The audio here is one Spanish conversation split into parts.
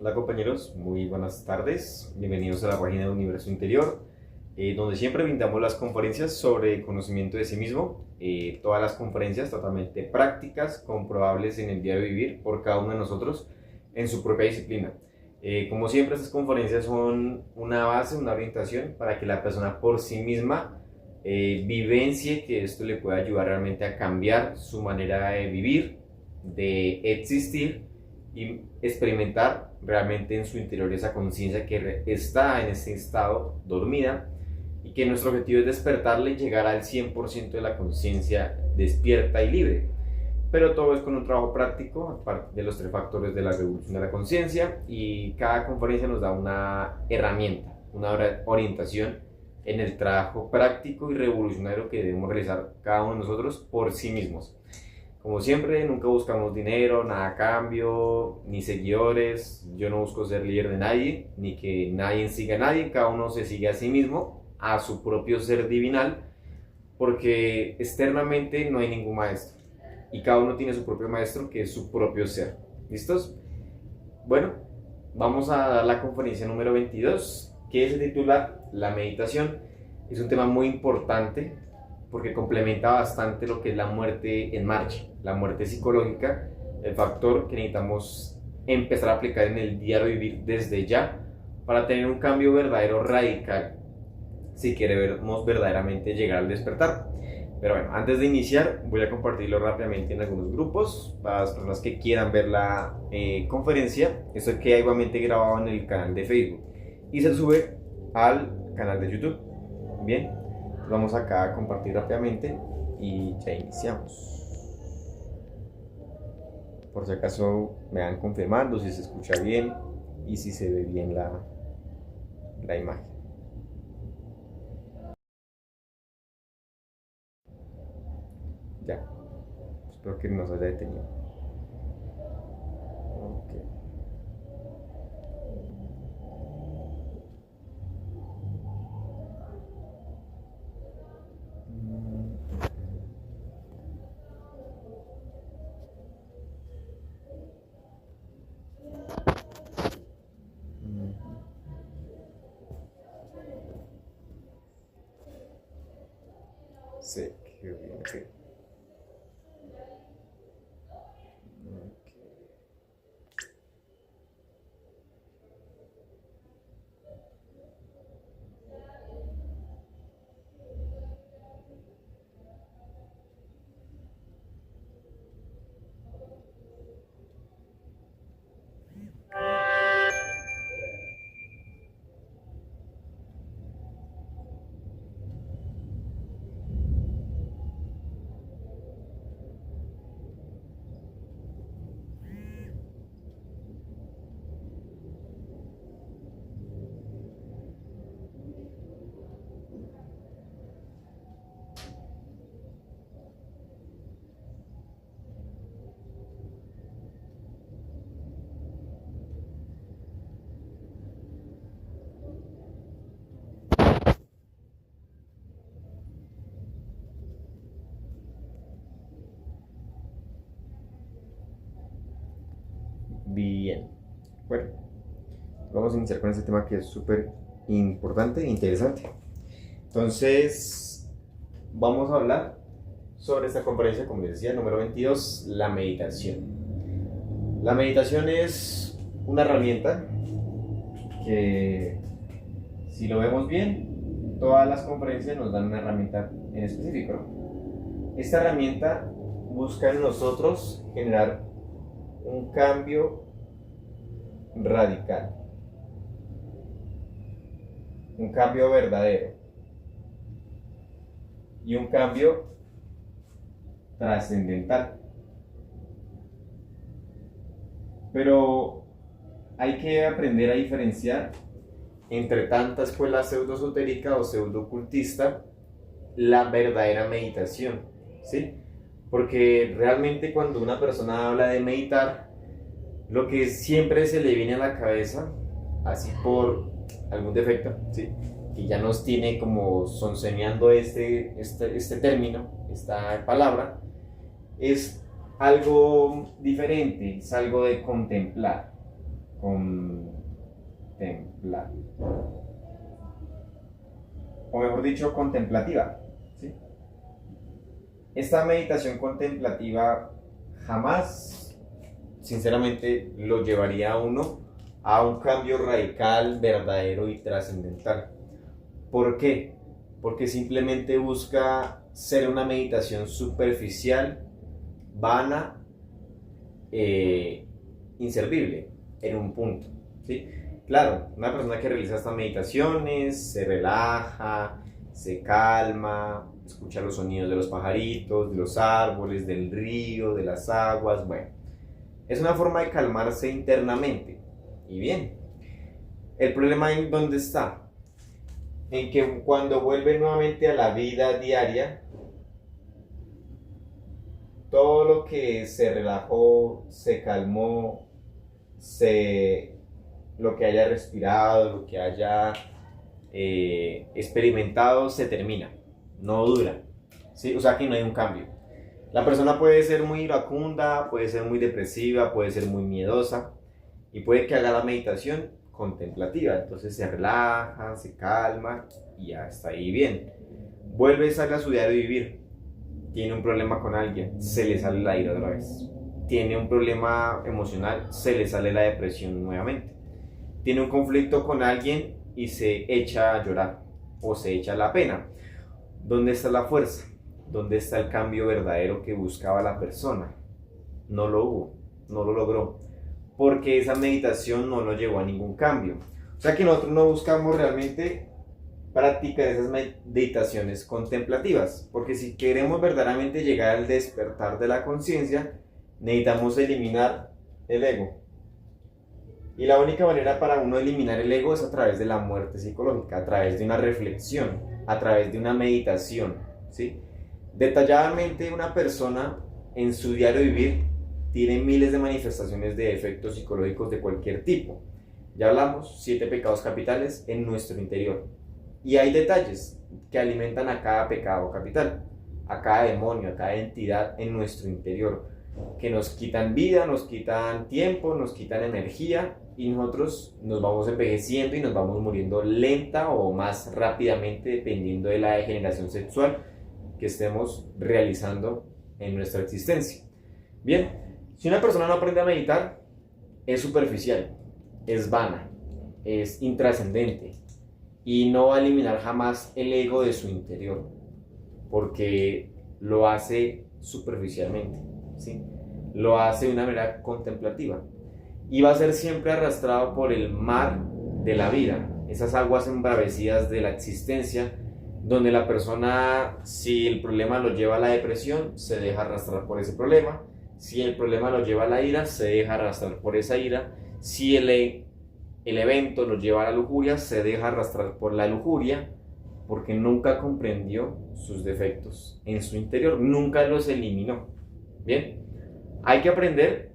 Hola compañeros, muy buenas tardes. Bienvenidos a la página de Universo Interior, donde siempre brindamos las conferencias sobre conocimiento de sí mismo. Todas las conferencias totalmente prácticas, comprobables en el diario vivir por cada uno de nosotros en su propia disciplina. Como siempre, estas conferencias son una base, una orientación para que la persona por sí misma vivencie, que esto le pueda ayudar realmente a cambiar su manera de vivir, de existir y experimentar realmente en su interior esa conciencia que está en ese estado dormida, y que nuestro objetivo es despertarle y llegar al 100% de la conciencia despierta y libre. Pero todo es con un trabajo práctico, aparte de los 3 factores de la revolución de la conciencia, y cada conferencia nos da una herramienta, una orientación en el trabajo práctico y revolucionario que debemos realizar cada uno de nosotros por sí mismos. Como siempre, nunca buscamos dinero, nada a cambio, ni seguidores. Yo no busco ser líder de nadie, ni que nadie siga a nadie. Cada uno se sigue a sí mismo, a su propio ser divinal, porque externamente no hay ningún maestro. Y cada uno tiene su propio maestro, que es su propio ser. ¿Listos? Bueno, vamos a dar la conferencia número 22, que se titula La meditación. Es un tema muy importante, porque complementa bastante lo que es la muerte en marcha, la muerte psicológica, el factor que necesitamos empezar a aplicar en el diario vivir desde ya para tener un cambio verdadero, radical, si queremos verdaderamente llegar al despertar. Pero bueno, antes de iniciar, voy a compartirlo rápidamente en algunos grupos para las personas que quieran ver la conferencia. Esto queda igualmente grabado en el canal de Facebook y se sube al canal de YouTube. Bien, vamos acá a compartir rápidamente y ya iniciamos. Por si acaso me van confirmando si se escucha bien y si se ve bien la imagen. Ya, espero que no se haya detenido. Okay. Sí, qué bien, okay. Bien, bueno, vamos a iniciar con este tema que es súper importante e interesante. Entonces, vamos a hablar sobre esta conferencia, como les decía, número 22, la meditación. La meditación es una herramienta que, si lo vemos bien, todas las conferencias nos dan una herramienta en específico, ¿no? Esta herramienta busca en nosotros generar un cambio radical, un cambio verdadero y un cambio trascendental. Pero hay que aprender a diferenciar entre tanta escuela pseudo-esotérica o pseudo-ocultista la verdadera meditación, ¿sí? Porque realmente cuando una persona habla de meditar, lo que siempre se le viene a la cabeza, así por algún defecto, ¿sí?, y ya nos tiene como sonseñando este término, esta palabra, es algo diferente, es algo de contemplar. contemplar, o mejor dicho, contemplativa, ¿sí? Esta meditación contemplativa jamás, sinceramente, lo llevaría a uno a un cambio radical, verdadero y trascendental. ¿Por qué? Porque simplemente busca ser una meditación superficial, vana, inservible en un punto, ¿sí? Claro, una persona que realiza estas meditaciones se relaja, se calma, escucha los sonidos de los pajaritos, de los árboles, del río, de las aguas, bueno, es una forma de calmarse internamente. Y bien, el problema en dónde está, en que cuando vuelve nuevamente a la vida diaria, todo lo que se relajó, se calmó, lo que haya respirado, lo que haya experimentado, se termina, no dura, ¿sí? O sea que no hay un cambio. La persona puede ser muy iracunda, puede ser muy depresiva, puede ser muy miedosa y puede que haga la meditación contemplativa, entonces se relaja, se calma y ya está ahí bien. Vuelve, sale a su diario vivir, tiene un problema con alguien, se le sale la ira otra vez. Tiene un problema emocional, se le sale la depresión nuevamente. Tiene un conflicto con alguien y se echa a llorar o se echa la pena. ¿Dónde está la fuerza? ¿Dónde está el cambio verdadero que buscaba la persona? No lo hubo, no lo logró, porque esa meditación no lo llevó a ningún cambio. O sea que nosotros no buscamos realmente practicar esas meditaciones contemplativas, porque si queremos verdaderamente llegar al despertar de la conciencia, necesitamos eliminar el ego. Y la única manera para uno eliminar el ego es a través de la muerte psicológica, a través de una reflexión, a través de una meditación, ¿sí? Detalladamente, una persona en su diario vivir tiene miles de manifestaciones de efectos psicológicos de cualquier tipo. Ya hablamos, 7 pecados capitales en nuestro interior. Y hay detalles que alimentan a cada pecado capital, a cada demonio, a cada entidad en nuestro interior, que nos quitan vida, nos quitan tiempo, nos quitan energía y nosotros nos vamos envejeciendo y nos vamos muriendo lenta o más rápidamente dependiendo de la degeneración sexual que estemos realizando en nuestra existencia. Bien, si una persona no aprende a meditar, es superficial, es vana, es intrascendente y no va a eliminar jamás el ego de su interior porque lo hace superficialmente, ¿sí? Lo hace de una manera contemplativa y va a ser siempre arrastrado por el mar de la vida, esas aguas embravecidas de la existencia, donde la persona, si el problema lo lleva a la depresión, se deja arrastrar por ese problema. Si el problema lo lleva a la ira, se deja arrastrar por esa ira. Si el evento lo lleva a la lujuria, se deja arrastrar por la lujuria, porque nunca comprendió sus defectos en su interior, nunca los eliminó. Bien, hay que aprender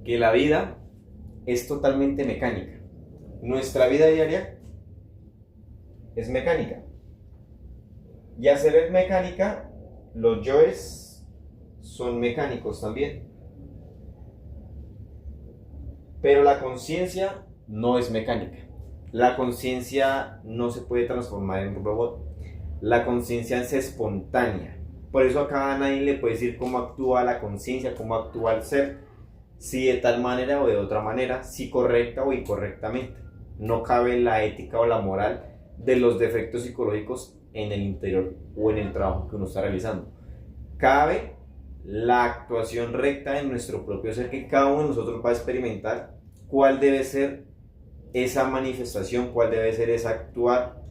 que la vida es totalmente mecánica. Nuestra vida diaria es mecánica. Y al ser mecánica, los yoes son mecánicos también. Pero la conciencia no es mecánica. La conciencia no se puede transformar en un robot. La conciencia es espontánea. Por eso acá a nadie le puede decir cómo actúa la conciencia, cómo actúa el ser, si de tal manera o de otra manera, si correcta o incorrectamente. No cabe la ética o la moral de los defectos psicológicos en el interior o en el trabajo que uno está realizando. Cabe la actuación recta en nuestro propio ser, que cada uno de nosotros va a experimentar cuál debe ser esa manifestación, cuál debe ser ese actuar,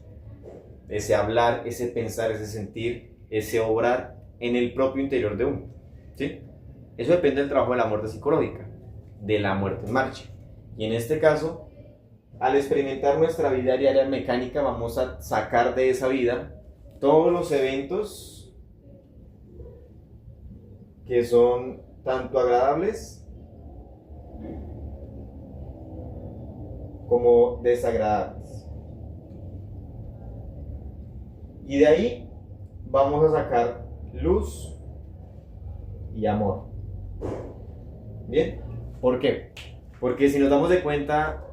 ese hablar, ese pensar, ese sentir, ese obrar en el propio interior de uno, ¿sí? Eso depende del trabajo de la muerte psicológica, de la muerte en marcha. Y en este caso, al experimentar nuestra vida diaria mecánica, vamos a sacar de esa vida todos los eventos que son tanto agradables como desagradables. Y de ahí vamos a sacar luz y amor. Bien, ¿por qué? Porque si nos damos de cuenta,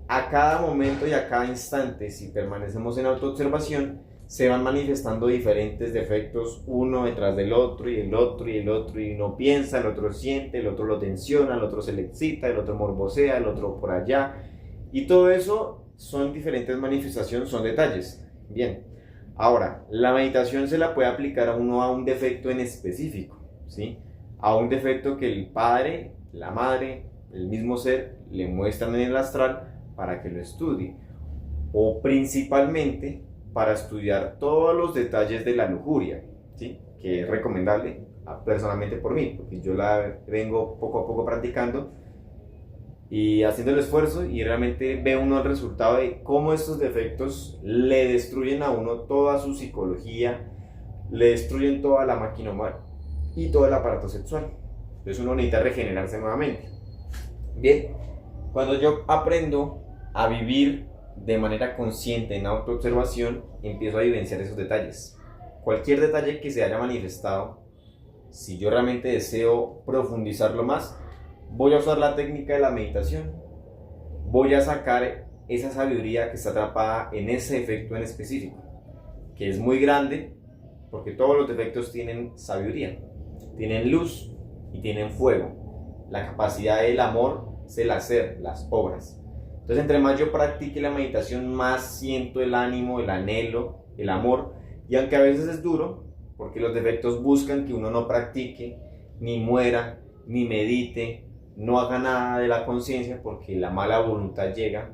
a cada momento y a cada instante, si permanecemos en autoobservación, se van manifestando diferentes defectos uno detrás del otro y el otro y el otro, y uno piensa, el otro siente, el otro lo tensiona, el otro se le excita, el otro morbosea, el otro por allá, y todo eso son diferentes manifestaciones, son detalles. Bien, ahora, la meditación se la puede aplicar a uno a un defecto en específico, ¿sí? A un defecto que el padre, la madre, el mismo ser le muestran en el astral para que lo estudie, o principalmente para estudiar todos los detalles de la lujuria, ¿sí? Que es recomendable personalmente por mí, porque yo la vengo poco a poco practicando y haciendo el esfuerzo, y realmente ve uno el resultado de cómo estos defectos le destruyen a uno toda su psicología, le destruyen toda la máquina humana y todo el aparato sexual. Entonces uno necesita regenerarse nuevamente. Bien, cuando yo aprendo a vivir de manera consciente en autoobservación, empiezo a vivenciar esos detalles. Cualquier detalle que se haya manifestado, si yo realmente deseo profundizarlo más, voy a usar la técnica de la meditación. Voy a sacar esa sabiduría que está atrapada en ese efecto en específico, que es muy grande, porque todos los defectos tienen sabiduría, tienen luz y tienen fuego. La capacidad del amor es el hacer, las obras. Entonces, entre más yo practique la meditación, más siento el ánimo, el anhelo, el amor. Y aunque a veces es duro, porque los defectos buscan que uno no practique, ni muera, ni medite, no haga nada de la conciencia, porque la mala voluntad llega.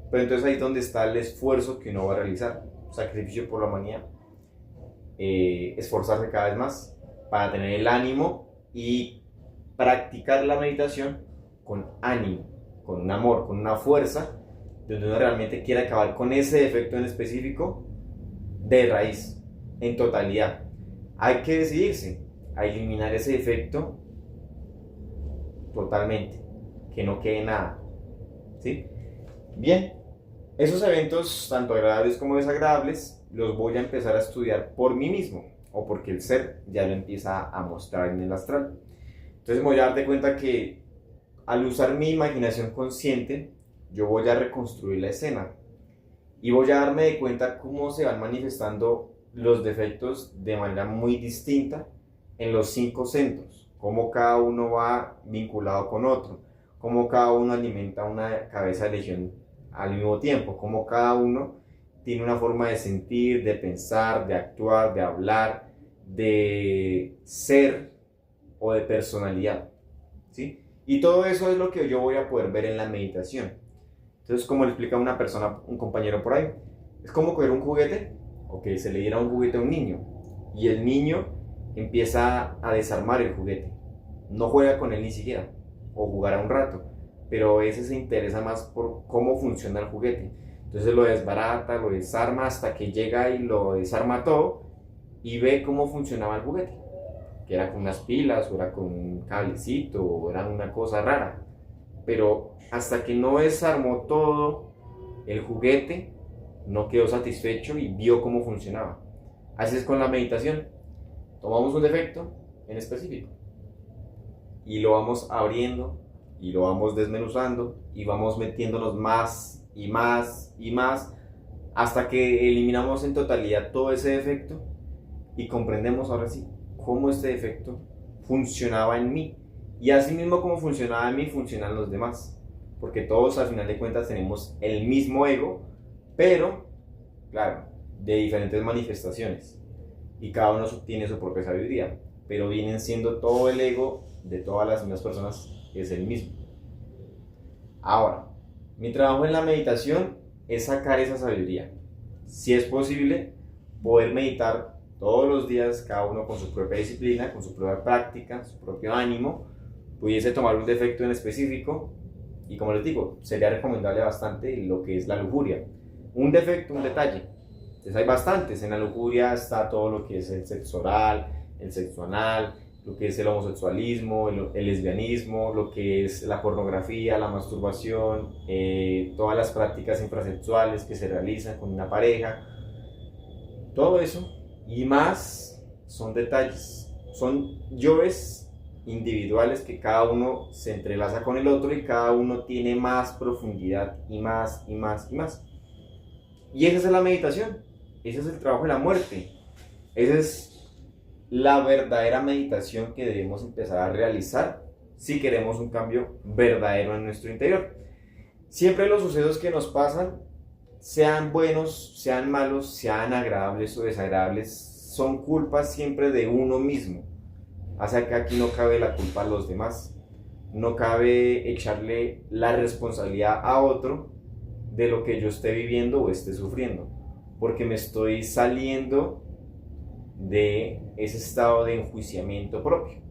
Pero entonces ahí es donde está el esfuerzo que uno va a realizar, sacrificio por la humanidad, esforzarse cada vez más para tener el ánimo y practicar la meditación con ánimo, con un amor, con una fuerza, donde uno realmente quiere acabar con ese defecto en específico de raíz, en totalidad. Hay que decidirse a eliminar ese defecto totalmente, que no quede nada, ¿sí? Bien, esos eventos, tanto agradables como desagradables, los voy a empezar a estudiar por mí mismo, o porque el ser ya lo empieza a mostrar en el astral. Entonces me voy a dar de cuenta que al usar mi imaginación consciente, yo voy a reconstruir la escena y voy a darme de cuenta cómo se van manifestando los defectos de manera muy distinta en los 5 centros, cómo cada uno va vinculado con otro, cómo cada uno alimenta una cabeza de legión al mismo tiempo, cómo cada uno tiene una forma de sentir, de pensar, de actuar, de hablar, de ser o de personalidad, ¿sí? Y todo eso es lo que yo voy a poder ver en la meditación. Entonces, como le explica una persona, un compañero por ahí, es como coger un juguete, o que se le diera un juguete a un niño, y el niño empieza a desarmar el juguete. No juega con él ni siquiera, o jugará un rato, pero a veces se interesa más por cómo funciona el juguete. Entonces lo desbarata, lo desarma hasta que llega y lo desarma todo y ve cómo funcionaba el juguete, que era con unas pilas, o era con un cablecito, o era una cosa rara. Pero hasta que no desarmó todo el juguete, no quedó satisfecho y vio cómo funcionaba. Así es con la meditación. Tomamos un defecto en específico y lo vamos abriendo y lo vamos desmenuzando y vamos metiéndonos más y más y más hasta que eliminamos en totalidad todo ese defecto y comprendemos ahora sí cómo este defecto funcionaba en mí, y así mismo como funcionaba en mí, funcionan los demás, porque todos al final de cuentas tenemos el mismo ego, pero claro, de diferentes manifestaciones, y cada uno tiene su propia sabiduría, pero vienen siendo todo el ego de todas las mismas personas, es el mismo. Ahora, mi trabajo en la meditación es sacar esa sabiduría. Si es posible, poder meditar todos los días, cada uno con su propia disciplina, con su propia práctica, su propio ánimo, pudiese tomar un defecto en específico, y como les digo, sería recomendable bastante lo que es la lujuria. Un defecto, un detalle. Entonces hay bastantes. En la lujuria está todo lo que es el sexo oral, el sexo anal, lo que es el homosexualismo, el lesbianismo, lo que es la pornografía, la masturbación, todas las prácticas infrasexuales que se realizan con una pareja. Todo eso y más son detalles, son llaves individuales que cada uno se entrelaza con el otro y cada uno tiene más profundidad y más y más y más. Y esa es la meditación, ese es el trabajo de la muerte, esa es la verdadera meditación que debemos empezar a realizar si queremos un cambio verdadero en nuestro interior. Siempre los sucesos que nos pasan, sean buenos, sean malos, sean agradables o desagradables, son culpas siempre de uno mismo. O sea que aquí no cabe la culpa a los demás, no cabe echarle la responsabilidad a otro de lo que yo esté viviendo o esté sufriendo, porque me estoy saliendo de ese estado de enjuiciamiento propio.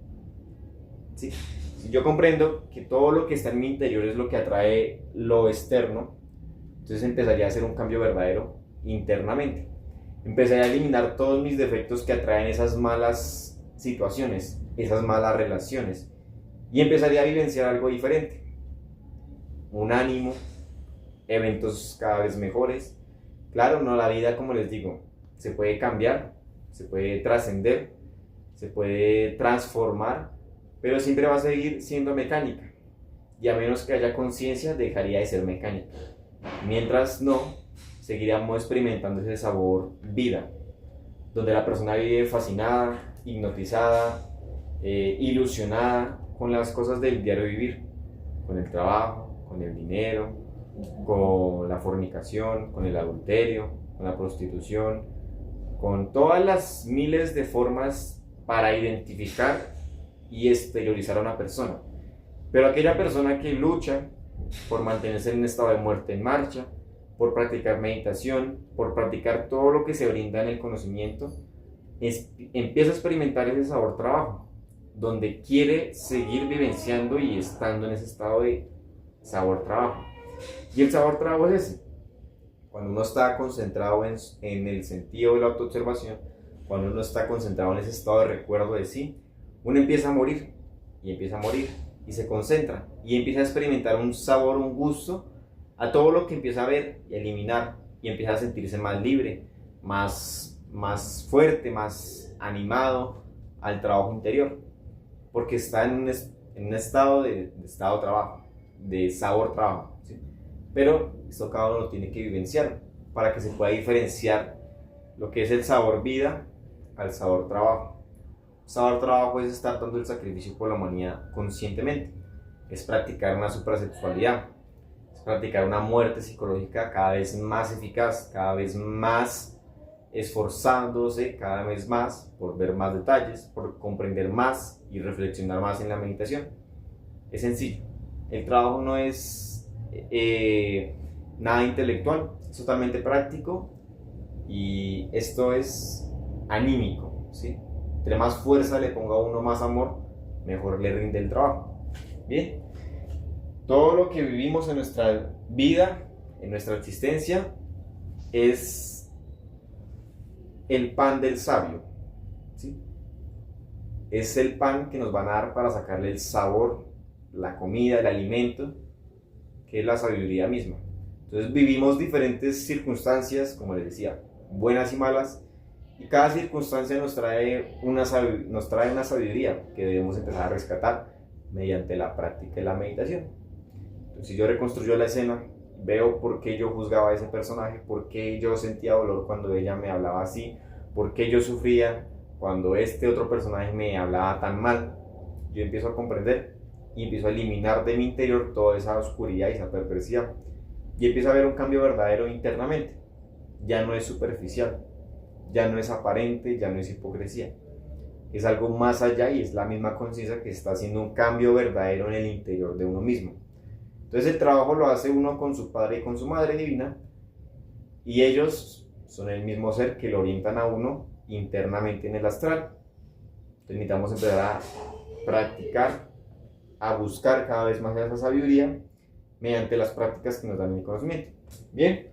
¿Sí? Si yo comprendo que todo lo que está en mi interior es lo que atrae lo externo, entonces empezaría a hacer un cambio verdadero internamente. Empezaría a eliminar todos mis defectos que atraen esas malas situaciones, esas malas relaciones, y empezaría a vivenciar algo diferente. Un ánimo, eventos cada vez mejores. Claro, no, la vida, como les digo, se puede cambiar, se puede trascender, se puede transformar, pero siempre va a seguir siendo mecánica. Y a menos que haya conciencia, dejaría de ser mecánica. Mientras no, seguiríamos experimentando ese sabor vida, donde la persona vive fascinada, hipnotizada, ilusionada con las cosas del diario vivir, con el trabajo, con el dinero, con la fornicación, con el adulterio, con la prostitución, con todas las miles de formas para identificar y exteriorizar a una persona. Pero aquella persona que lucha por mantenerse en un estado de muerte en marcha, por practicar meditación, por practicar todo lo que se brinda en el conocimiento, empieza a experimentar ese sabor trabajo, donde quiere seguir vivenciando y estando en ese estado de sabor trabajo. Y el sabor trabajo es ese, cuando uno está concentrado en el sentido de la autoobservación, cuando uno está concentrado en ese estado de recuerdo de sí, uno empieza a morir y empieza a morir y se concentra y empieza a experimentar un sabor, un gusto a todo lo que empieza a ver y a eliminar, y empieza a sentirse más libre, más fuerte, más animado al trabajo interior, porque está en un estado de estado trabajo, de sabor trabajo, ¿sí? Pero esto cada uno lo tiene que vivenciar para que se pueda diferenciar lo que es el sabor vida al sabor trabajo. Sabor trabajo es estar dando el sacrificio por la humanidad conscientemente, es practicar una suprasexualidad, es practicar una muerte psicológica cada vez más eficaz, cada vez más esforzándose, cada vez más por ver más detalles, por comprender más y reflexionar más en la meditación. Es sencillo, el trabajo no es nada intelectual, es totalmente práctico y esto es anímico, ¿sí? Entre más fuerza le ponga a uno, más amor, mejor le rinde el trabajo. Bien, todo lo que vivimos en nuestra vida, en nuestra existencia, es el pan del sabio, ¿sí? Es el pan que nos van a dar para sacarle el sabor, la comida, el alimento, que es la sabiduría misma. Entonces vivimos diferentes circunstancias, como les decía, buenas y malas, y cada circunstancia nos trae una sabiduría que debemos empezar a rescatar mediante la práctica de la meditación. Entonces, si yo reconstruyo la escena, veo por qué yo juzgaba a ese personaje, por qué yo sentía dolor cuando ella me hablaba así, por qué yo sufría cuando este otro personaje me hablaba tan mal, yo empiezo a comprender y empiezo a eliminar de mi interior toda esa oscuridad y esa perversidad, y empiezo a ver un cambio verdadero internamente. Ya no es superficial, ya no es aparente, ya no es hipocresía, es algo más allá y es la misma conciencia que está haciendo un cambio verdadero en el interior de uno mismo. Entonces el trabajo lo hace uno con su padre y con su madre divina, y ellos son el mismo ser que lo orientan a uno internamente en el astral. Entonces necesitamos empezar a practicar, a buscar cada vez más esa sabiduría mediante las prácticas que nos dan el conocimiento. Bien,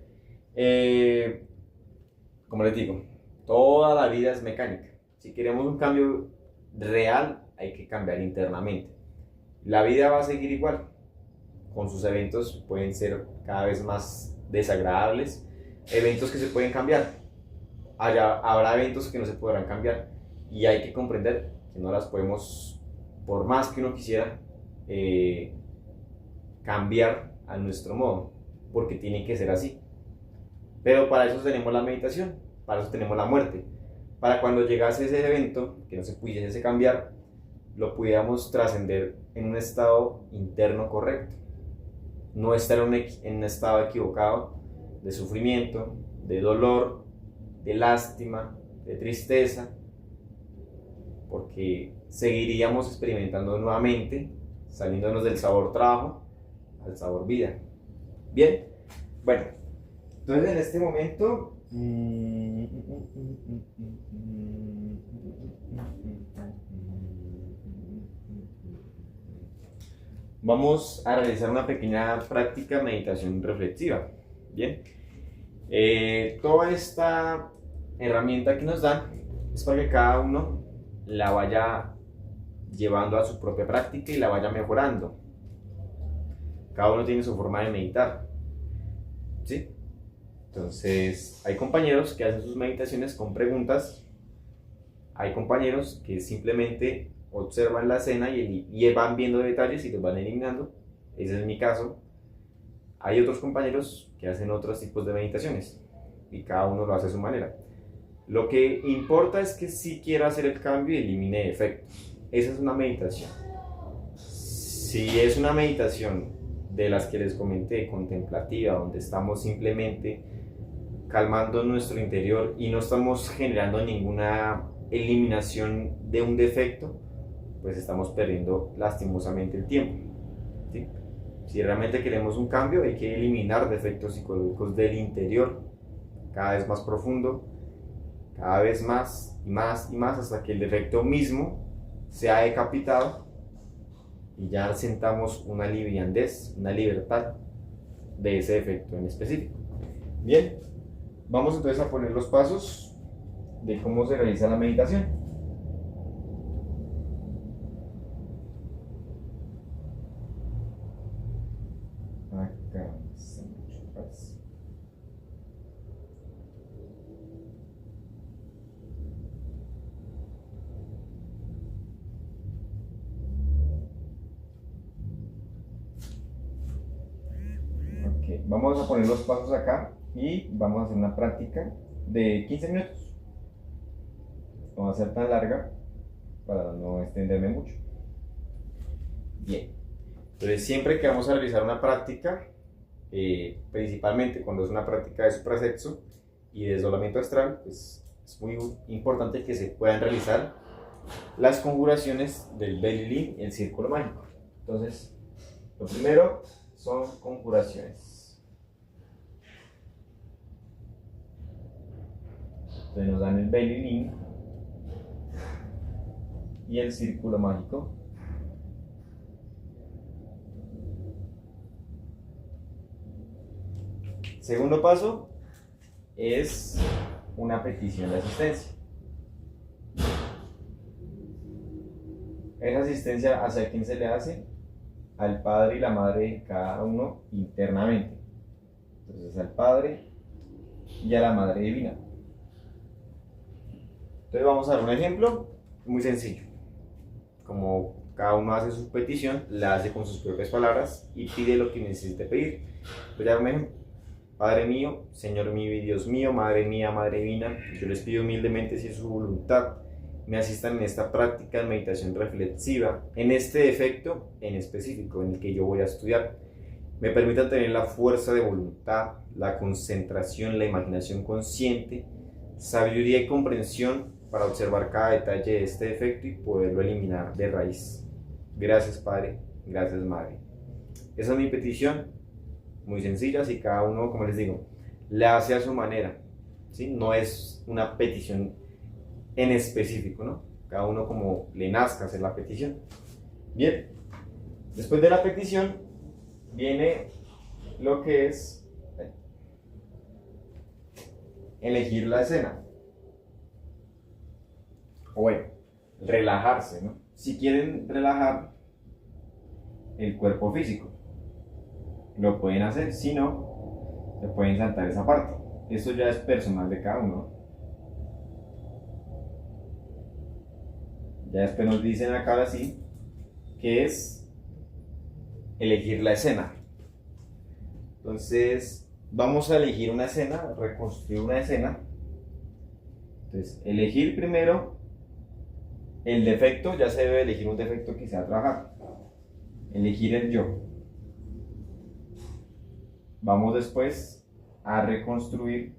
como les digo, toda la vida es mecánica. Si queremos un cambio real, hay que cambiar internamente. La vida va a seguir igual, con sus eventos pueden ser cada vez más desagradables, eventos que se pueden cambiar, habrá eventos que no se podrán cambiar, y hay que comprender que no las podemos por más que uno quisiera cambiar a nuestro modo, porque tiene que ser así. Pero para eso tenemos la meditación, para eso tenemos la muerte. Para cuando llegase ese evento, que no se pudiese cambiar, lo pudiéramos trascender en un estado interno correcto. No estar en un estado equivocado de sufrimiento, de dolor, de lástima, de tristeza, porque seguiríamos experimentando nuevamente, saliéndonos del sabor trabajo al sabor vida. Bien, bueno, entonces en este momento vamos a realizar una pequeña práctica de meditación reflexiva. Bien, toda esta herramienta que nos dan es para que cada uno la vaya llevando a su propia práctica y la vaya mejorando. Cada uno tiene su forma de meditar, ¿sí? Entonces, hay compañeros que hacen sus meditaciones con preguntas, hay compañeros que simplemente observan la escena y van viendo detalles y los van eliminando. Ese es mi caso. Hay otros compañeros que hacen otros tipos de meditaciones y cada uno lo hace a su manera. Lo que importa es que si quiera hacer el cambio y elimine efectos. Esa es una meditación. Si es una meditación de las que les comenté, contemplativa, donde estamos simplemente calmando nuestro interior y no estamos generando ninguna eliminación de un defecto, pues estamos perdiendo lastimosamente el tiempo, ¿sí? Si realmente queremos un cambio, hay que eliminar defectos psicológicos del interior, cada vez más profundo, cada vez más y más y más, hasta que el defecto mismo sea decapitado y ya sentamos una liviandez, una libertad de ese defecto en específico. Bien, vamos entonces a poner los pasos de cómo se realiza la meditación. Acá, vamos a poner los pasos acá y vamos a hacer una práctica de 15 minutos. No va a ser tan larga para no extenderme mucho. Bien, entonces siempre que vamos a realizar una práctica, principalmente cuando es una práctica de suprasexo y de desdoblamiento astral, pues es muy importante que se puedan realizar las conjuraciones del belly lin y el círculo mágico. Entonces, lo primero son conjuraciones. Entonces nos dan el belly lin y el círculo mágico. Segundo paso es una petición de asistencia. Esa asistencia, ¿hacia quién se le hace? Al padre y la madre de cada uno internamente. Entonces al padre y a la madre divina. Entonces vamos a dar un ejemplo muy sencillo. Como cada uno hace su petición, la hace con sus propias palabras y pide lo que necesite pedir. Voy a dar un ejemplo. Padre mío, Señor mío y Dios mío, Madre mía, Madre divina, yo les pido humildemente, si es su voluntad, me asistan en esta práctica de meditación reflexiva, en este defecto en específico en el que yo voy a estudiar. Me permitan tener la fuerza de voluntad, la concentración, la imaginación consciente, sabiduría y comprensión para observar cada detalle de este defecto y poderlo eliminar de raíz. Gracias, Padre, gracias, Madre. Esa es mi petición, muy sencilla, y cada uno, como les digo, la hace a su manera, ¿sí? No es una petición en específico, ¿no? Cada uno como le nazca hacer la petición. Bien, después de la petición viene lo que es elegir la escena. O bueno, relajarse, ¿no? Si quieren relajar el cuerpo físico, lo pueden hacer, si no, se pueden saltar esa parte. Eso ya es personal de cada uno. Ya después nos dicen acá así que es elegir la escena. Entonces, vamos a elegir una escena, reconstruir una escena. Entonces, elegir primero el defecto, ya se debe elegir un defecto que sea trabajar. Elegir el yo. Vamos después a reconstruir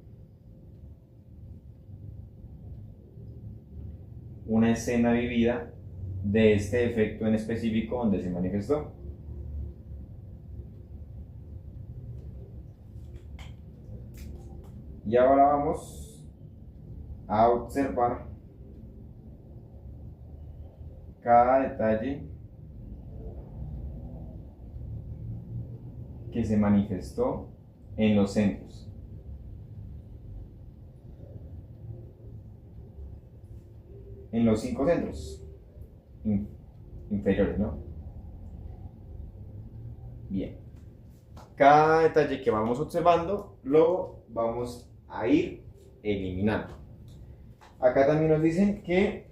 una escena vivida de este defecto en específico donde se manifestó. Y ahora vamos a observar cada detalle que se manifestó en los centros. En los 5 centros inferiores, ¿no? Bien. Cada detalle que vamos observando lo vamos a ir eliminando. Acá también nos dicen que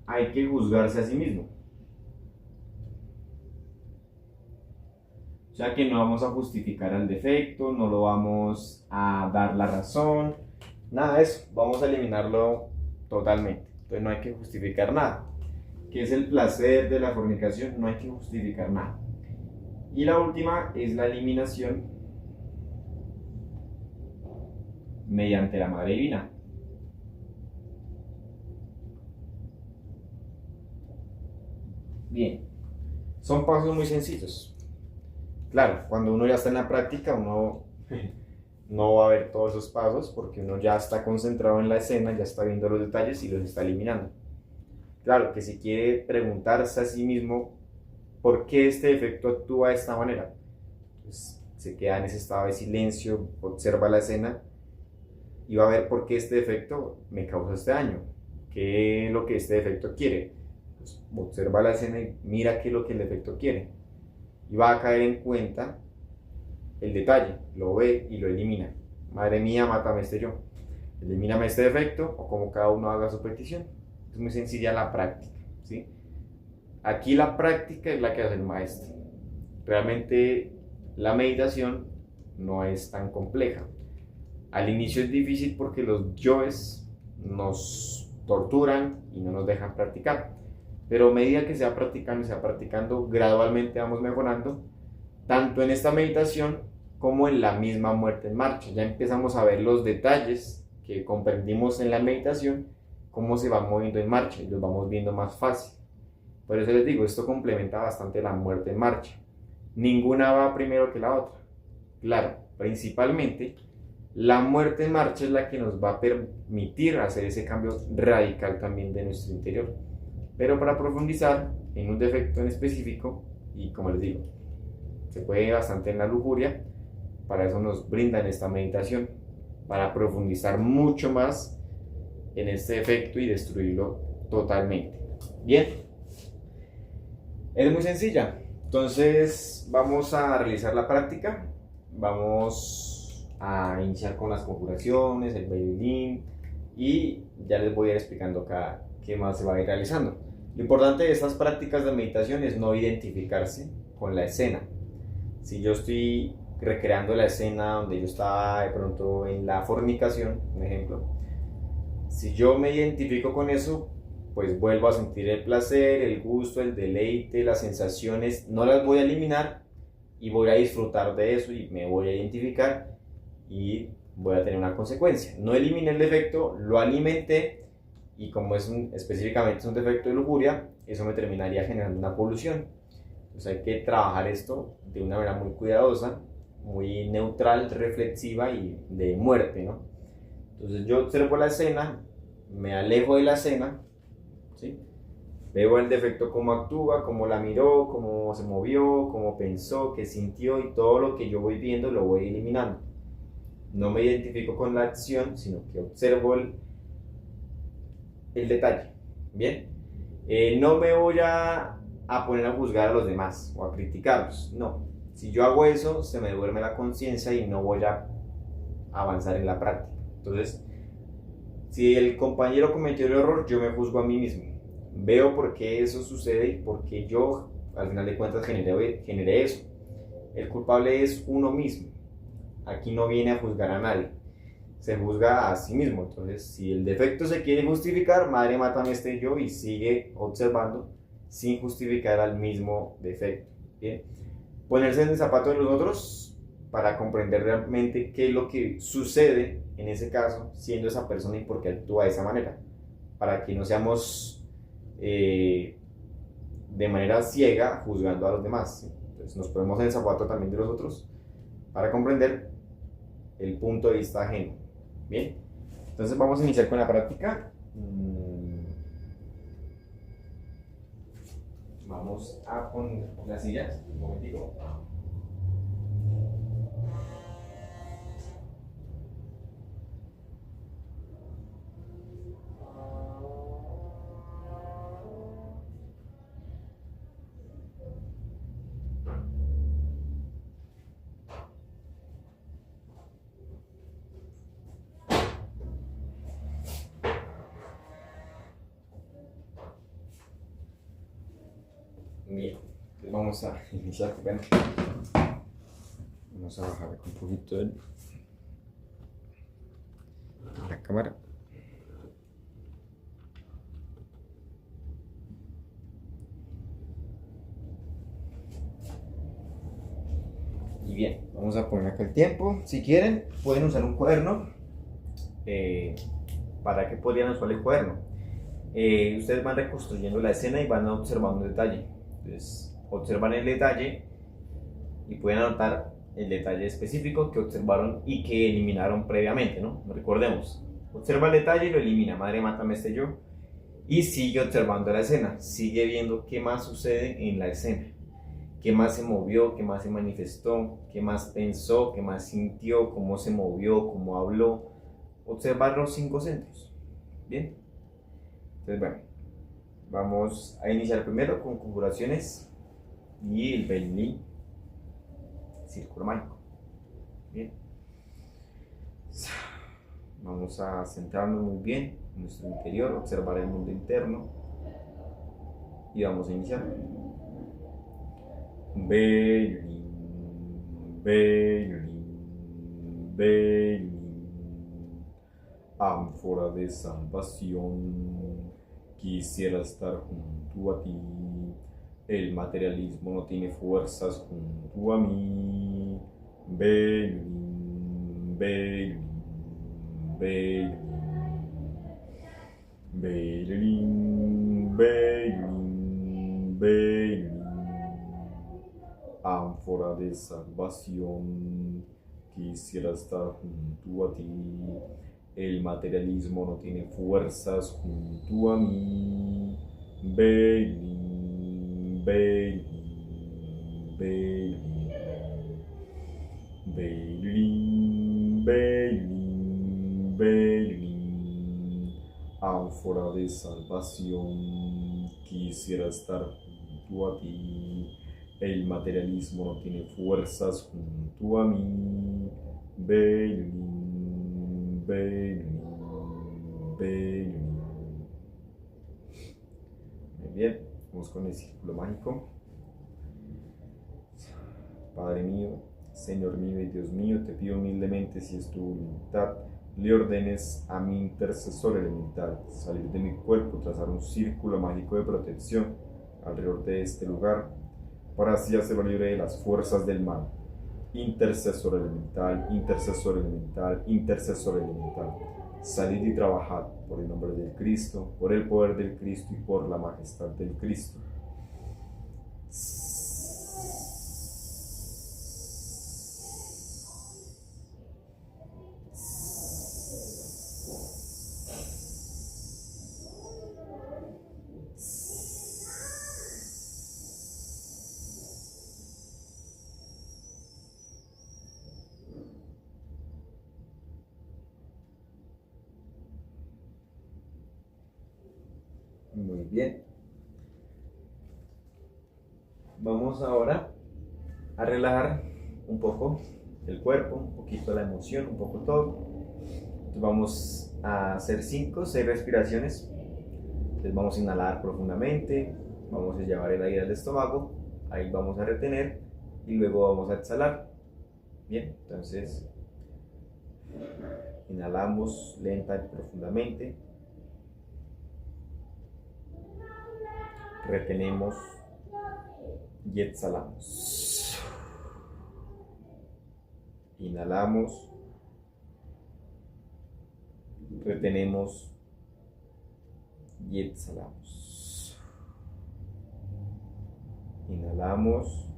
hay que juzgarse a sí mismo. O sea que no vamos a justificar el defecto, no lo vamos a dar la razón, nada de eso, vamos a eliminarlo totalmente. Entonces no hay que justificar nada. ¿Qué es el placer de la fornicación? No hay que justificar nada. Y la última es la eliminación mediante la Madre Divina. Bien, son pasos muy sencillos. Claro, cuando uno ya está en la práctica, uno no va a ver todos esos pasos porque uno ya está concentrado en la escena, ya está viendo los detalles y los está eliminando. Claro que si quiere preguntarse a sí mismo por qué este defecto actúa de esta manera, pues se queda en ese estado de silencio, observa la escena y va a ver por qué este defecto me causa este daño, qué es lo que este defecto quiere. Pues observa la escena y mira qué es lo que el defecto quiere. Y va a caer en cuenta el detalle, lo ve y lo elimina. Madre mía, mátame este yo. Elimíname este defecto o como cada uno haga su petición. Es muy sencilla la práctica, ¿sí? Aquí la práctica es la que hace el maestro. Realmente la meditación no es tan compleja. Al inicio es difícil porque los yoes nos torturan y no nos dejan practicar. Pero a medida que se va practicando, gradualmente vamos mejorando, tanto en esta meditación como en la misma muerte en marcha. Ya empezamos a ver los detalles que comprendimos en la meditación, cómo se van moviendo en marcha y los vamos viendo más fácil. Por eso les digo, esto complementa bastante la muerte en marcha. Ninguna va primero que la otra. Claro, principalmente la muerte en marcha es la que nos va a permitir hacer ese cambio radical también de nuestro interior. Pero para profundizar en un defecto en específico, y como les digo, se puede bastante en la lujuria, para eso nos brindan esta meditación, para profundizar mucho más en este defecto y destruirlo totalmente. Bien, es muy sencilla. Entonces vamos a realizar la práctica, vamos a iniciar con las conjuraciones, el bailín, y ya les voy a ir explicando acá qué más se va a ir realizando. Lo importante de estas prácticas de meditación es no identificarse con la escena. Si yo estoy recreando la escena donde yo estaba de pronto en la fornicación, un ejemplo, si yo me identifico con eso, pues vuelvo a sentir el placer, el gusto, el deleite, las sensaciones, no las voy a eliminar y voy a disfrutar de eso y me voy a identificar y voy a tener una consecuencia. No eliminé el defecto, lo alimenté. Y como específicamente es un defecto de lujuria, eso me terminaría generando una polución. Entonces hay que trabajar esto de una manera muy cuidadosa, muy neutral, reflexiva y de muerte, ¿no? Entonces yo observo la escena, me alejo de la escena, ¿sí? Veo el defecto, cómo actúa, cómo la miró, cómo se movió, cómo pensó, qué sintió, y todo lo que yo voy viendo lo voy eliminando. No me identifico con la acción, sino que observo el detalle. Bien, no me voy a poner a juzgar a los demás o a criticarlos. No, si yo hago eso, se me duerme la conciencia y no voy a avanzar en la práctica. Entonces, si el compañero cometió el error, yo me juzgo a mí mismo. Veo por qué eso sucede y por qué yo al final de cuentas genere eso. El culpable es uno mismo. Aquí no viene a juzgar a nadie, se juzga a sí mismo. Entonces, si el defecto se quiere justificar, madre mátame este yo, y sigue observando sin justificar al mismo defecto. ¿Bien? Ponerse en el zapato de los otros para comprender realmente qué es lo que sucede en ese caso, siendo esa persona y por qué actúa de esa manera, para que no seamos de manera ciega juzgando a los demás, ¿sí? Entonces nos ponemos en el zapato también de los otros para comprender el punto de vista ajeno. Bien, entonces vamos a iniciar con la práctica. Vamos a poner las sillas, un momentico. Bien, entonces vamos a iniciar. Bueno, vamos a bajar un poquito la cámara. Y bien, vamos a poner acá el tiempo. Si quieren, pueden usar un cuaderno. ¿Para qué podrían usar el cuaderno? Ustedes van reconstruyendo la escena y van observando un detalle. Entonces, observan el detalle y pueden anotar el detalle específico que observaron y que eliminaron previamente, ¿no? Recordemos, observa el detalle y lo elimina. Madre mátame este yo. Y sigue observando la escena. Sigue viendo qué más sucede en la escena. Qué más se movió, qué más se manifestó, qué más pensó, qué más sintió, cómo se movió, cómo habló. Observar los 5 centros. Bien. Entonces, bueno, vamos a iniciar primero con conjuraciones y el Bailey, círculo mágico. Bien. Vamos a centrarnos muy bien en nuestro interior, observar el mundo interno y vamos a iniciar. Bailey, Bailey, Bailey, ánfora de salvación. Quisiera estar junto a ti. El materialismo no tiene fuerzas junto a mí. Bailey, Bailey, Bailey, Bailey, Bailey, Bailey, ánfora de salvación. Quisiera estar junto a ti. El materialismo no tiene fuerzas junto a mí. Bailey, Bailey, Bailey, Bailey, Bailey, Bailey, ánfora de salvación. Quisiera estar junto a ti. El materialismo no tiene fuerzas junto a mí. Bailey, Bailey, Bailey. Muy bien, vamos con el círculo mágico. Padre mío, Señor mío y Dios mío, te pido humildemente, si es tu voluntad, le ordenes a mi intercesor elemental salir de mi cuerpo, trazar un círculo mágico de protección alrededor de este lugar, para así hacerlo libre de las fuerzas del mal. Intercesor elemental, intercesor elemental, intercesor elemental. Salid y trabajad por el nombre del Cristo, por el poder del Cristo y por la majestad del Cristo. Muy bien. Vamos ahora a relajar un poco el cuerpo, un poquito la emoción, un poco todo. Entonces vamos a hacer 5 o 6 respiraciones. Entonces vamos a inhalar profundamente, vamos a llevar el aire al estómago Ahí vamos a retener y luego vamos a exhalar. Bien, entonces inhalamos lenta y profundamente. Retenemos y exhalamos. Inhalamos, retenemos y exhalamos. Inhalamos,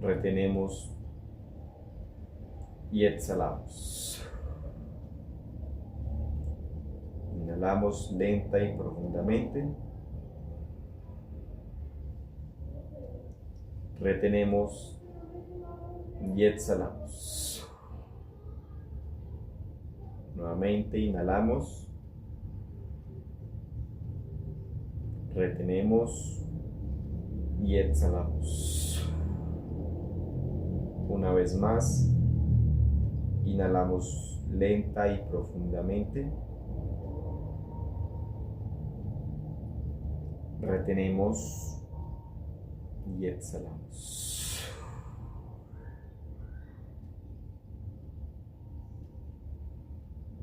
retenemos y exhalamos. Inhalamos lenta y profundamente. Retenemos y exhalamos. Nuevamente inhalamos. Retenemos y exhalamos. Una vez más, inhalamos lenta y profundamente. Retenemos y exhalamos.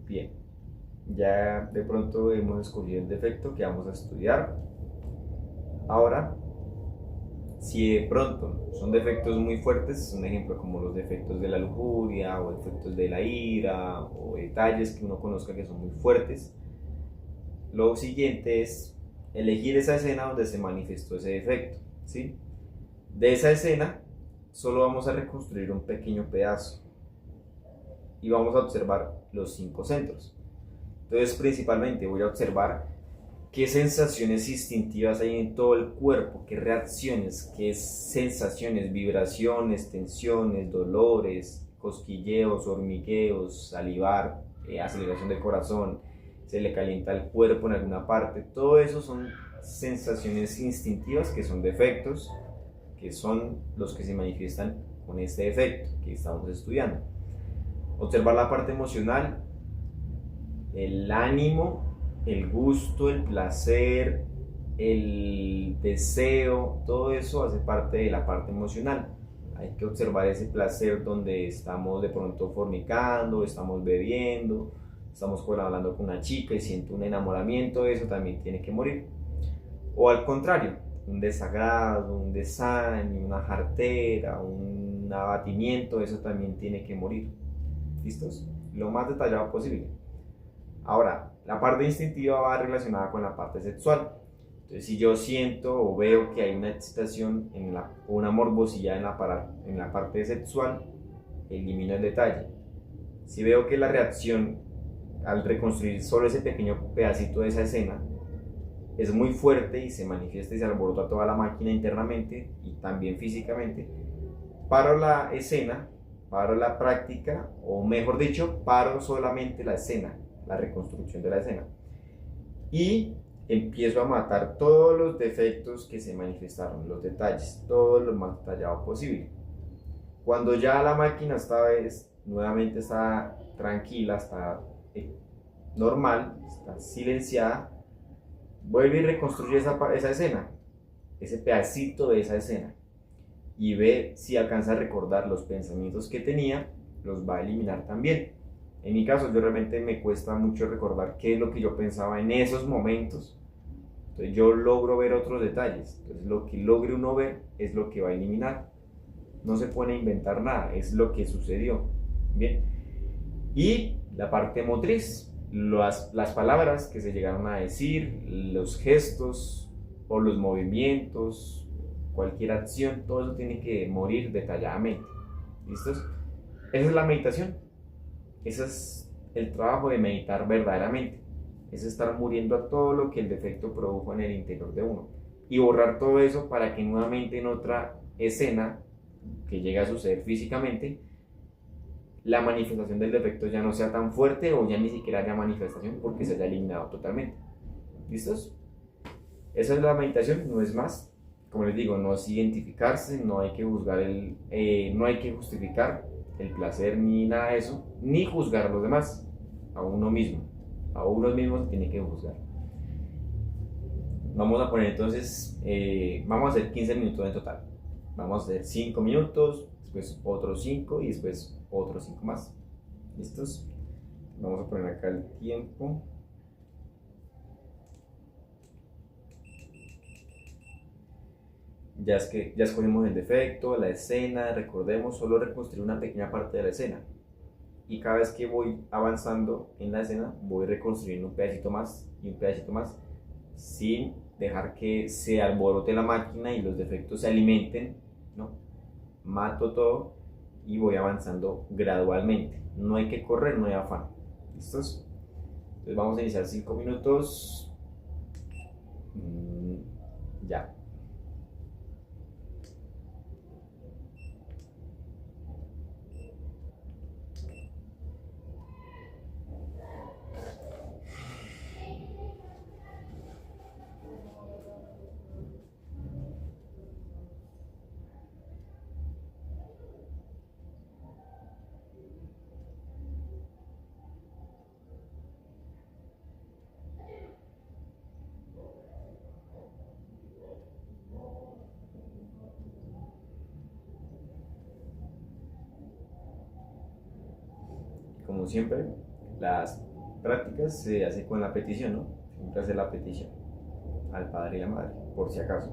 Bien, ya de pronto hemos escogido el defecto que vamos a estudiar. Ahora, si de pronto son defectos muy fuertes, un ejemplo como los defectos de la lujuria o defectos de la ira o detalles que uno conozca que son muy fuertes, lo siguiente es elegir esa escena donde se manifestó ese defecto, ¿sí? De esa escena solo vamos a reconstruir un pequeño pedazo y vamos a observar los 5 centros. Entonces principalmente voy a observar qué sensaciones instintivas hay en todo el cuerpo, qué reacciones, qué sensaciones, vibraciones, tensiones, dolores, cosquilleos, hormigueos, salivar, aceleración del corazón, se le calienta el cuerpo en alguna parte. Todo eso son sensaciones instintivas que son defectos, que son los que se manifiestan con este defecto que estamos estudiando. Observar la parte emocional, el ánimo, el gusto, el placer, el deseo, todo eso hace parte de la parte emocional. Hay que observar ese placer donde estamos de pronto fornicando, estamos bebiendo, estamos hablando con una chica y siento un enamoramiento, eso también tiene que morir. O al contrario, un desagrado, un desánimo, una jartera, un abatimiento, eso también tiene que morir. ¿Listos? Lo más detallado posible. Ahora, la parte instintiva va relacionada con la parte sexual. Entonces, si yo siento o veo que hay una excitación o una morbosidad en la parte sexual, elimino el detalle. Si veo que la reacción al reconstruir solo ese pequeño pedacito de esa escena es muy fuerte y se manifiesta y se alborota toda la máquina internamente y también físicamente, paro la escena, paro la práctica, o mejor dicho, paro solamente la escena, la reconstrucción de la escena, y empiezo a matar todos los defectos que se manifestaron, los detalles, todo lo más detallado posible. Cuando ya la máquina nuevamente está tranquila, está normal, está silenciada, vuelve y reconstruye esa escena, ese pedacito de esa escena, y ve si alcanza a recordar los pensamientos que tenía, los va a eliminar también. En mi caso, yo realmente me cuesta mucho recordar qué es lo que yo pensaba en esos momentos. Entonces yo logro ver otros detalles. Entonces lo que logre uno ver es lo que va a eliminar. No se puede inventar nada, es lo que sucedió. Bien. Y la parte motriz, las palabras que se llegaron a decir, los gestos o los movimientos, cualquier acción, todo eso tiene que morir detalladamente. ¿Listos? Esa es la meditación. Ese es el trabajo de meditar verdaderamente. Es estar muriendo a todo lo que el defecto produjo en el interior de uno y borrar todo eso para que nuevamente en otra escena que llegue a suceder físicamente, la manifestación del defecto ya no sea tan fuerte o ya ni siquiera haya manifestación porque se haya eliminado totalmente. ¿Listos? Esa es la meditación, no es más. Como les digo, no es identificarse, no hay que juzgar no hay que justificar el placer ni nada de eso, ni juzgar a los demás, a uno mismo se tiene que juzgar. Vamos a poner entonces, vamos a hacer 15 minutos en total. Vamos a hacer 5 minutos, después otros 5 y después otros 5 más. ¿Listos? Vamos a poner acá el tiempo. Ya escogimos el defecto, la escena, recordemos solo reconstruir una pequeña parte de la escena. Y cada vez que voy avanzando en la escena, voy reconstruyendo un pedacito más y un pedacito más, sin dejar que se alborote la máquina y los defectos se alimenten, ¿no? Mato todo y voy avanzando gradualmente. No hay que correr, no hay afán. ¿Listos? Entonces vamos a iniciar 5 minutos. Ya. Como siempre, las prácticas se hacen con la petición, ¿no? Siempre hacer la petición al padre y la madre, por si acaso.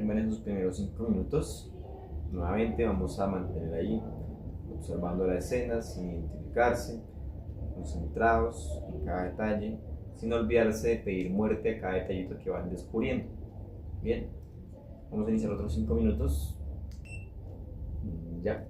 concéntrenme en esos primeros 5 minutos. Nuevamente vamos a mantener ahí, observando la escena sin identificarse, concentrados en cada detalle, sin olvidarse de pedir muerte a cada detallito que van descubriendo. Bien, vamos a iniciar otros 5 minutos. Ya.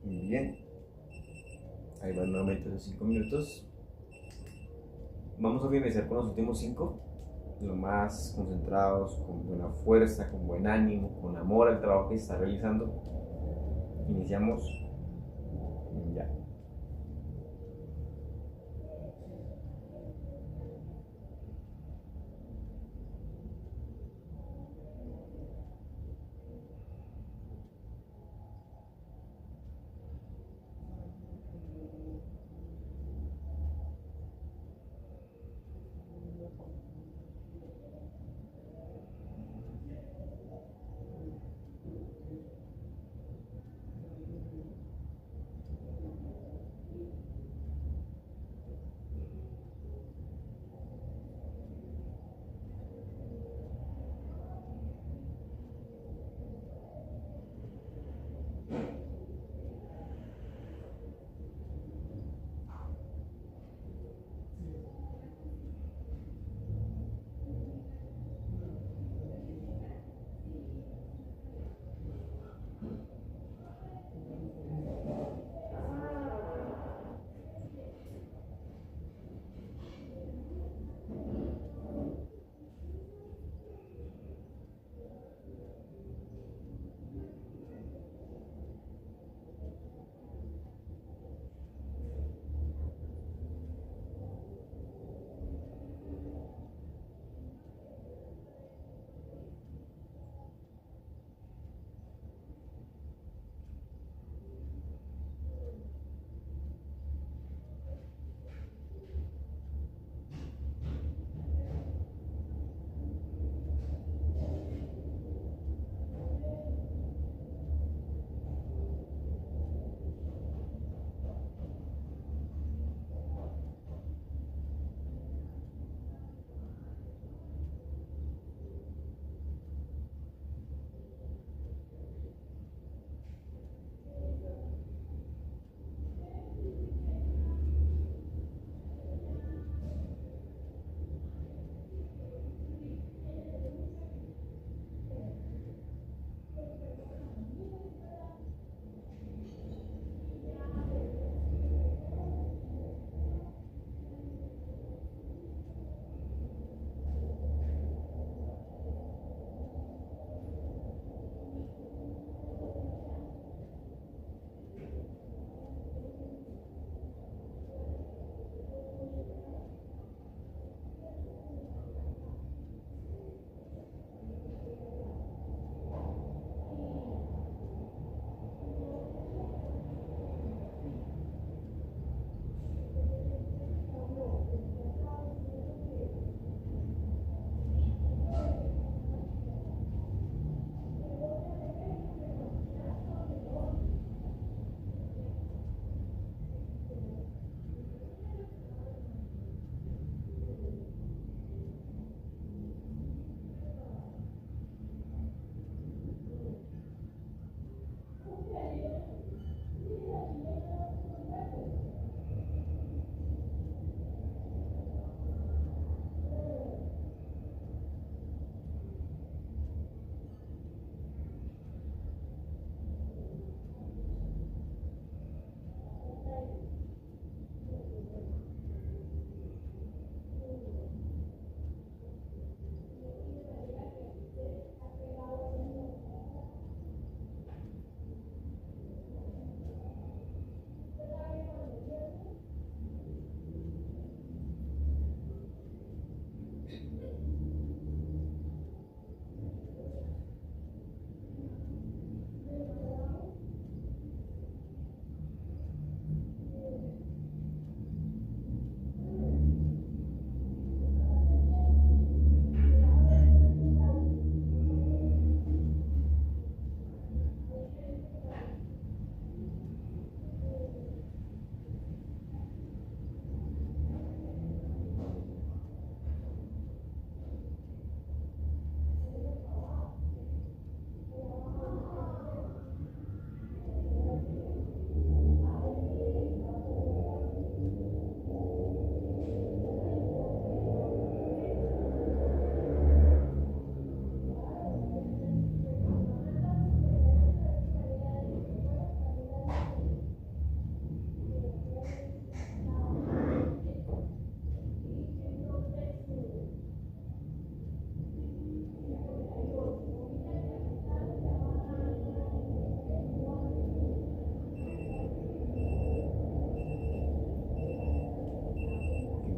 Muy bien. Ahí van nuevamente los 5 minutos. Vamos a finalizar con los últimos 5, lo más concentrados, con buena fuerza, con buen ánimo, con amor al trabajo que se está realizando. Iniciamos ya.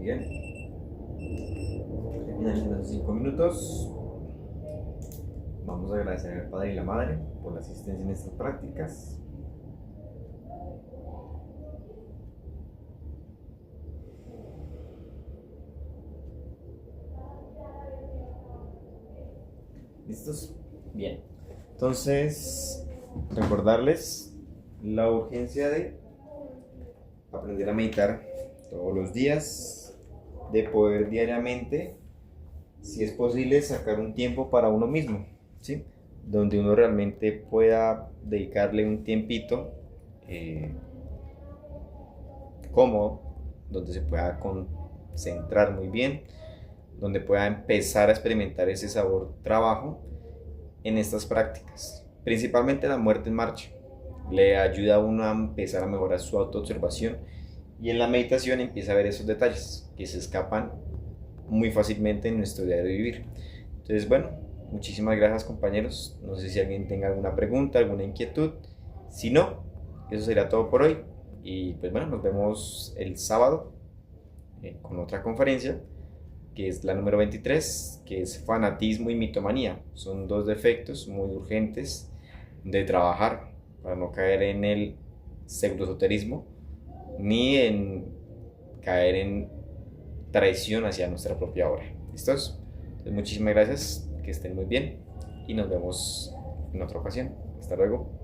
Muy bien. Finalizando los 5 minutos. Vamos a agradecer al Padre y la Madre por la asistencia en estas prácticas. ¿Listos? Bien. Entonces, recordarles la urgencia de aprender a meditar todos los días, de poder diariamente, si es posible, sacar un tiempo para uno mismo, ¿sí? Donde uno realmente pueda dedicarle un tiempito cómodo, donde se pueda concentrar muy bien, donde pueda empezar a experimentar ese sabor trabajo en estas prácticas. Principalmente la muerte en marcha le ayuda a uno a empezar a mejorar su autoobservación, y en la meditación empieza a ver esos detalles que se escapan muy fácilmente en nuestro diario de vivir. Entonces, bueno, muchísimas gracias, compañeros. No sé si alguien tenga alguna pregunta, alguna inquietud. Si no, eso sería todo por hoy. Y pues bueno, nos vemos el sábado con otra conferencia, que es la número 23, que es fanatismo y mitomanía. Son dos defectos muy urgentes de trabajar para no caer en el pseudoesoterismo ni en caer en traición hacia nuestra propia obra. ¿Listos? Entonces, muchísimas gracias, que estén muy bien y nos vemos en otra ocasión. Hasta luego.